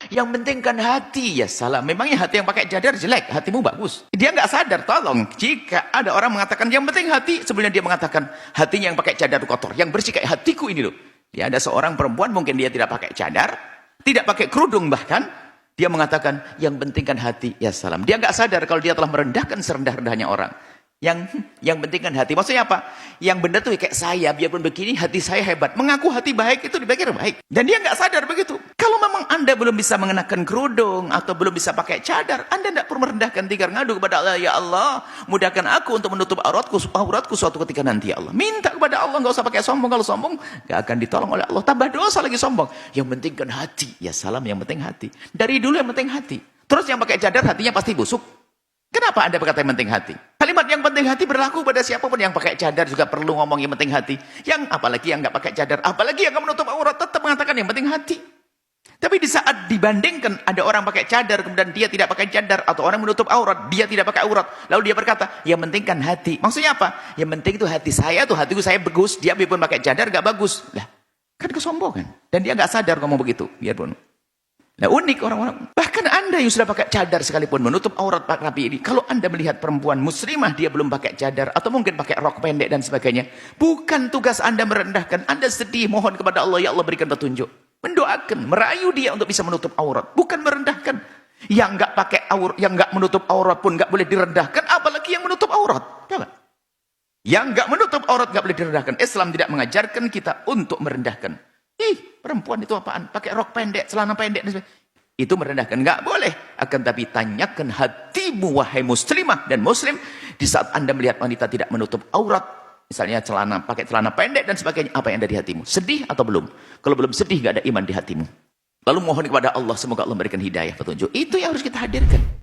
Yang penting kan hati. Ya salah. Memangnya hati yang pakai cadar jelek, hatimu bagus. Dia nggak sadar. Tolong, jika ada orang mengatakan yang penting hati, sebenarnya dia mengatakan hatinya yang pakai cadar kotor, yang bersih kayak hatiku ini loh. Ya, ada seorang perempuan mungkin dia tidak pakai cadar, tidak pakai kerudung bahkan, dia mengatakan yang penting kan hati. Ya salam. Dia nggak sadar kalau dia telah merendahkan serendah-rendahnya orang. Yang penting kan hati. Maksudnya apa? Yang benar tuh kayak saya, biarpun begini hati saya hebat. Mengaku hati baik itu dipikir baik. Dan dia nggak sadar begitu. Kalau memang Anda belum bisa mengenakan kerudung atau belum bisa pakai cadar, Anda tidak perlu merendahkan diri, ngadu kepada Allah, ya Allah, mudahkan aku untuk menutup auratku suatu ketika nanti, ya Allah. Minta kepada Allah, nggak usah pakai sombong. Kalau sombong nggak akan ditolong oleh Allah. Tambah dosa lagi sombong. Yang penting kan hati. Ya salam, yang penting hati. Dari dulu yang penting hati. Terus yang pakai cadar hatinya pasti busuk. Kenapa Anda berkata yang penting hati? Kalimat yang penting hati berlaku pada siapapun yang pakai cadar juga perlu ngomong yang penting hati. Apalagi yang nggak pakai cadar, apalagi yang nggak menutup aurat tetap mengatakan yang penting hati. Tapi di saat dibandingkan ada orang pakai cadar kemudian dia tidak pakai cadar, atau orang menutup aurat dia tidak pakai aurat, lalu dia berkata yang penting kan hati. Maksudnya apa? Yang penting itu hati saya tuh, hatiku saya bagus, dia biarpun pakai cadar nggak bagus. Lah, kan kesombongan. Dan dia nggak sadar ngomong begitu, biarpun. Nah, unik orang-orang. Bahkan Anda yang sudah pakai cadar sekalipun menutup aurat Pak Rabi ini, kalau Anda melihat perempuan muslimah dia belum pakai cadar atau mungkin pakai rok pendek dan sebagainya, bukan tugas Anda merendahkan. Anda sedih, mohon kepada Allah, ya Allah berikan petunjuk. Mendoakan, merayu dia untuk bisa menutup aurat, bukan merendahkan. Yang enggak pakai aurat, yang enggak menutup aurat pun enggak boleh direndahkan, apalagi yang menutup aurat. Coba. Yang enggak menutup aurat enggak boleh direndahkan. Islam tidak mengajarkan kita untuk merendahkan. Perempuan itu apaan? Pakai rok pendek, celana pendek dan sebagainya. Itu merendahkan, enggak boleh. Akan tapi tanyakan hatimu wahai muslimah dan muslim, di saat Anda melihat wanita tidak menutup aurat, misalnya pakai celana pendek dan sebagainya, apa yang ada di hatimu? Sedih atau belum? Kalau belum sedih, enggak ada iman di hatimu. Lalu mohon kepada Allah, semoga Allah memberikan hidayah, petunjuk. Itu yang harus kita hadirkan.